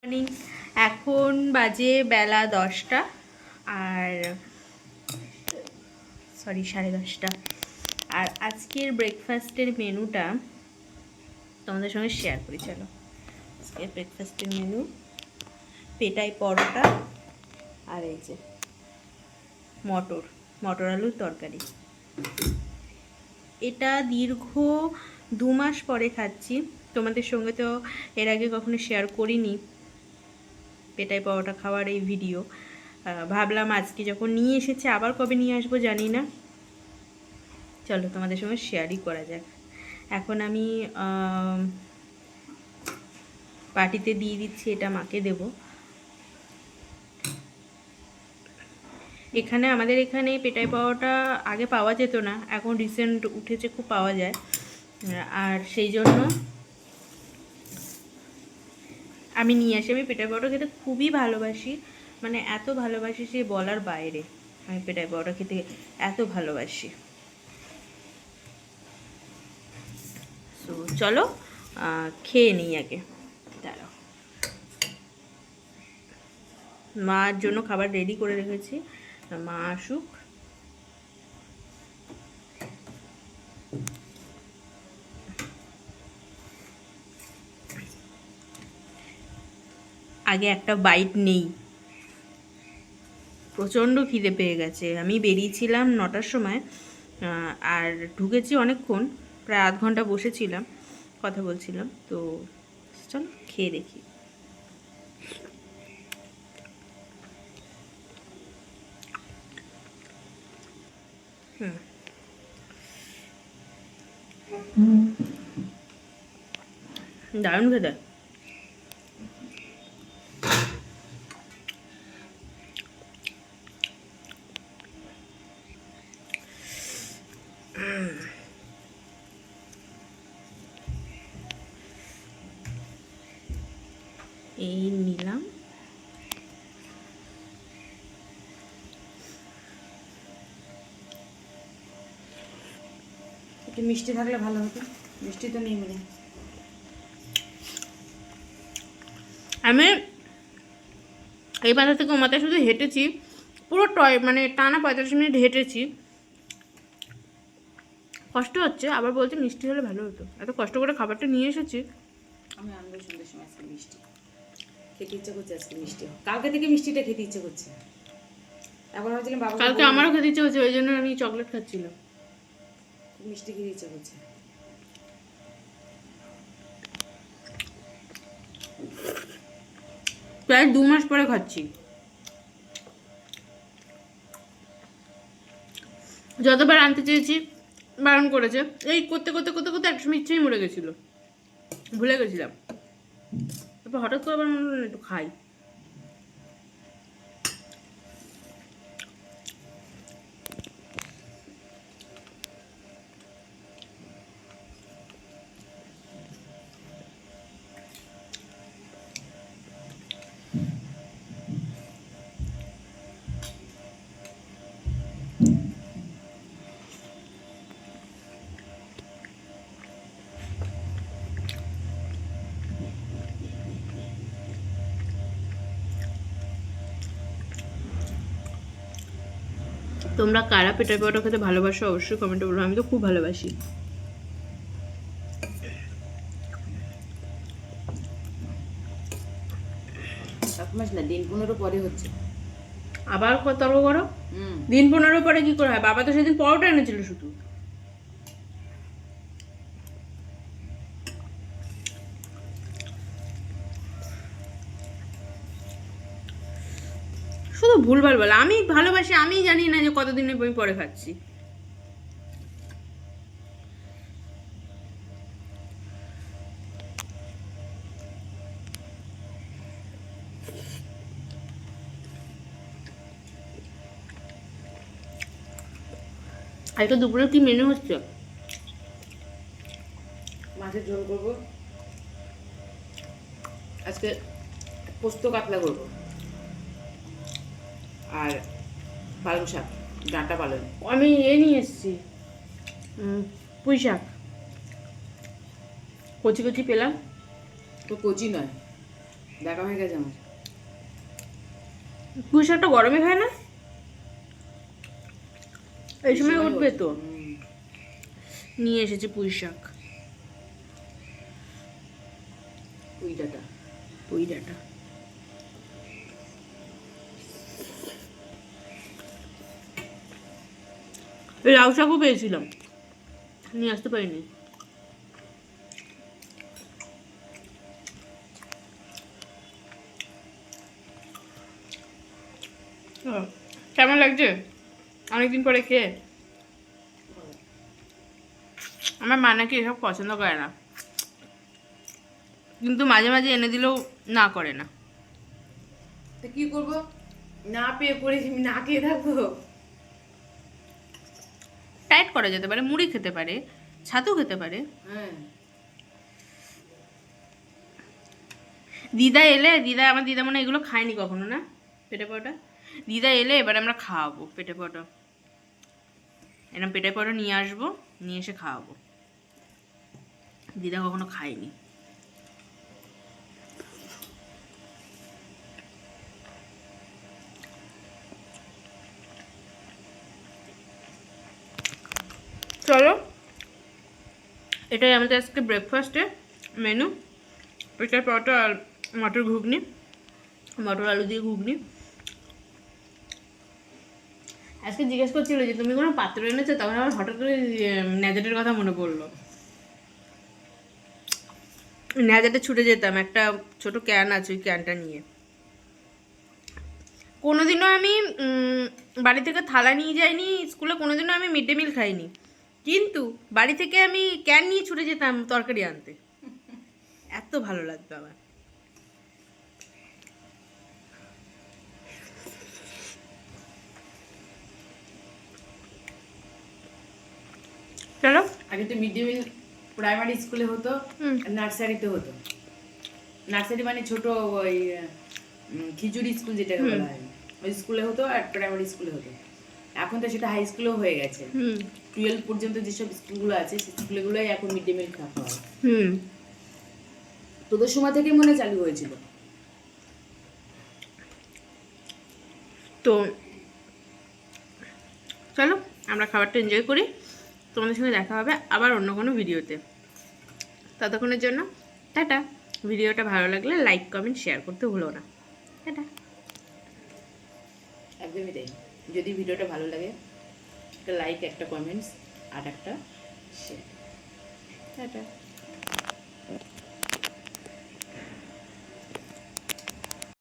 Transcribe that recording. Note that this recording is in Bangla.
মর্নিং। এখন বাজে বেলা 10টা আর 10:30। আর আজকের ব্রেকফাস্টের মেনুটা তোমাদের সঙ্গে শেয়ার করি। চলো, আজকের ব্রেকফাস্টের মেনু পেটাই পরোটা আর এই যে মটর আলুর তরকারি। এটা দীর্ঘ 2 মাস পরে খাচ্ছি। তোমাদের সঙ্গে তো এর আগে কখনো শেয়ার করিনি পেটাই পরোটা খাওয়ার এই ভিডিও। ভাবলাম আজকে যখন নিয়ে এসেছে আবার কবে নিয়ে আসবো জানি না, চলো তোমাদের সঙ্গে শেয়ারই করা যাক। এখন আমি পার্টিতে দিয়ে দিচ্ছি, এটা মাকে দেব। এখানে আমাদের এখানে পেটাই পরোটা আগে পাওয়া যেত না, এখন রিসেন্ট উঠেছে, খুব পাওয়া যায়। আর সেই জন্য আমি নিয়ে আসি। আমি পেটাই পরোটা খেতে খুবই ভালোবাসি, মানে এত ভালোবাসি সে বলার বাইরে। আমি পেটাই পরোটা খেতে এত ভালোবাসি। তো চলো খেয়ে নিই আগে। দাঁড়াও, মার জন্য খাবার রেডি করে রেখেছি, মা আসুক। আগে একটা বাইট নেই, প্রচণ্ড খিদে পেয়ে গেছে। আমি বেরিয়েছিলাম 9টার সময় আর ঢুকেছি অনেকক্ষণ, প্রায় আধ ঘন্টা বসেছিলাম, কথা বলছিলাম। তো চলো খেয়ে দেখি। দারুণ খেতে। এই নিলাম, একটু মিষ্টি থাকলে ভালো হতো, মিষ্টি তো নেই মনে। আমি এই মাথা থেকে ও মাথায় শুধু হেঁটেছি, পুরো মানে টানা 45 মিনিট হেঁটেছি। কষ্ট হচ্ছে, আবার বলতে মিষ্টি হলে ভালো হতো, এত কষ্ট করে খাবারটা নিয়ে এসেছি। আমি আনবো সন্ধ্যের সময় আজকে মিষ্টি, খেতে ইচ্ছে করছে আজকে মিষ্টি। কালকে থেকে মিষ্টিটা খেতে ইচ্ছে করছে। এখন ভাবছিলাম বাবা, কালকে আমারও খেতে ইচ্ছে হচ্ছে, ওই জন্য আমি চকলেট খাচ্ছিলাম। মিষ্টি খেতে ইচ্ছে করছে। প্রায় 2 মাস পরে খাচ্ছি। যতবার আনতে চেয়েছি বারণ করেছে, এই করতে করতে করতে করতে একসময় ইচ্ছেই মরে গেছিলো, ভুলে গেছিলাম। তারপর হঠাৎ করে আবার মনে হলো একটু খাই। তোমরা কারা পেটাই পরোটা খেতে ভালোবাসো অবশ্যই কমেন্টে বলো। আমি তো খুব ভালোবাসি। এক মাস না, দিন 15 পরে হচ্ছে। আবার তর্ক করো। দিন 15 পরে কি করে হয়? বাবা তো সেদিন পরোটা এনেছিল শুধু। শুধু ভুলভাল বলে। আমি ভালোবাসি, আমি জানি না যে কতদিনের বই পরে খাচ্ছি। আজকে দুপুরে কি মেনু হচ্ছে? মাছের ঝোল করবো আজকে, পোস্ত কাতলা করবো, আর পালং শাক, ডাঁটা পালং। আমি নিয়ে এসেছি পুঁই শাক, কচি কচি পেলাম। তো কচি নয়, দেখা হয়ে গেছে আমার। পুঁই শাকটা গরমে খায় না, এই সময় সময় উঠবে তো। হুম। নিয়ে এসেছে পুঁই শাক, পুঁই ডাঁটা। পুঁই ডাঁটা। লাউ শাকও পেয়েছিলাম, নিয়ে আসতে পারিনি। কেমন লাগছে অনেকদিন পরে খেয়ে? আমার মা নাকি এসব পছন্দ করে না, কিন্তু মাঝে মাঝে এনে দিলেও না করে না। তো কি করবো, না পেয়ে পড়েছি, আমি না খেয়ে থাকবো? টাইট করা যেতে পারে, মুড়ি খেতে পারে, ছাতু খেতে পারে। হ্যাঁ। দিদা এলে, আমার দিদা মনে হয় এগুলো খায়নি কখনো না, পেটে পরোটা। দিদা এলে এবার আমরা খাওয়াবো পেটে পরোটা, এরকম পেটে পরোটা নিয়ে আসবো, নিয়ে এসে খাওয়াবো। দিদা কখনো খায়নি। চলো, এটাই আমাদের আজকে ব্রেকফাস্টে মেনু। পেটার পরোটা আর মটর ঘুগনি, মটর আলু দিয়ে ঘুগনি। আজকে জিজ্ঞেস করছিল যে তুমি কোনো পাত্র এনেছো, তখন আমার হঠাৎ করে ন্যাজাটের কথা মনে পড়লো। ন্যাজাটে ছুটে যেতাম, একটা ছোট ক্যান আছে, ওই ক্যানটা নিয়ে। কোনোদিনও আমি বাড়ি থেকে থালা নিয়ে যাইনি স্কুলে, কোনোদিনও আমি মিড ডে মিল খাইনি, কিন্তু বাড়ি থেকে আমি ক্যান নিয়ে ছুটে যেতাম তরকারি আনতে, এত ভালো লাগতো আমার। চলো, আগে তো মিড ডে মিল প্রাইমারি স্কুলে হতো, হুম। নার্সারিতে হতো। নার্সারি মানে ছোট ওই খিচুড়ি স্কুল যেটাকে বলা হয়, ওই স্কুলে হতো, আর প্রাইমারি স্কুলে হতো। এখন তো সেটা হাই স্কুলেও হয়ে গেছে। 12 পর্যন্ত যেসব স্কুলগুলো আছে সেই স্কুলগুলোই এখন মিড ডে মিল খাওয়া হয়। তোদের সময় থেকে মনে হয় চালু হয়েছিল। তো চলো আমরা খাবারটা এনজয় করি, তোমাদের সঙ্গে দেখা হবে আবার অন্য কোনো ভিডিওতে। ততক্ষণের জন্য টাটা। ভিডিওটা ভালো লাগলে লাইক কমেন্ট শেয়ার করতে ভুলো না। টাটা। একদমই তাই। যদি ভিডিওটা ভালো লাগে, একটা লাইক, একটা কমেন্টস আর একটা শেয়ার। টাটা।